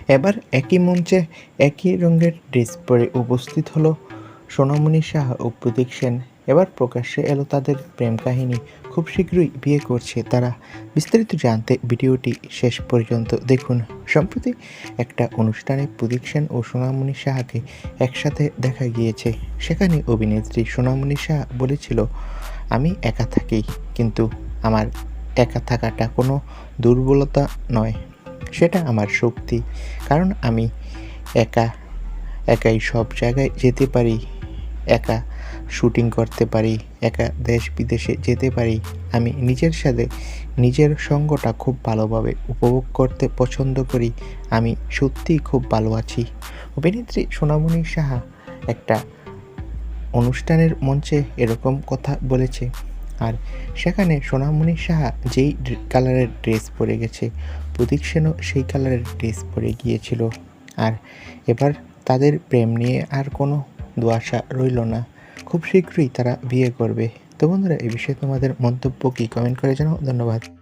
এবার একই মঞ্চে একই রঙের ড্রেস পরে উপস্থিত হলো সোনামণি সাহা ও প্রতীক সেন। এবার প্রকাশ্যে এলো তাদের প্রেম কাহিনী। খুব শীঘ্রই বিয়ে করছে তারা। বিস্তারিত জানতে ভিডিওটি শেষ পর্যন্ত দেখুন। সম্প্রতি একটা অনুষ্ঠানে প্রতীক সেন ও সোনামণি সাহাকে একসাথে দেখা গিয়েছে। সেখানে অভিনেত্রী সোনামণি সাহা বলেছিল, আমি একা থাকি, কিন্তু আমার একা থাকাটা কোনো দুর্বলতা নয়, সেটা আমার শক্তি। কারণ আমি একা একাই সব জায়গায় যেতে পারি, একা শুটিং করতে পারি, একা দেশ বিদেশে যেতে পারি। আমি নিজের সাথে নিজের সঙ্গটা খুব ভালোভাবে উপভোগ করতে পছন্দ করি। আমি সত্যিই খুব ভালো আছি। অভিনেত্রী সোনামণি সাহা একটা অনুষ্ঠানের মঞ্চে এরকম কথা বলেছে। আর সেখানে সোনামণি সাহা যেই কালারের ড্রেস পরে গেছে, প্রতীক সেনও সেই কালারের ড্রেস পরে গিয়েছিল। আর এবার তাদের প্রেম নিয়ে আর কোনো দুআশা রইল না। খুব শীঘ্রই তারা বিয়ে করবে। তো বন্ধুরা, এই বিষয়ে তোমাদের মন্তব্য কি? কমেন্ট করে জানাও। ধন্যবাদ।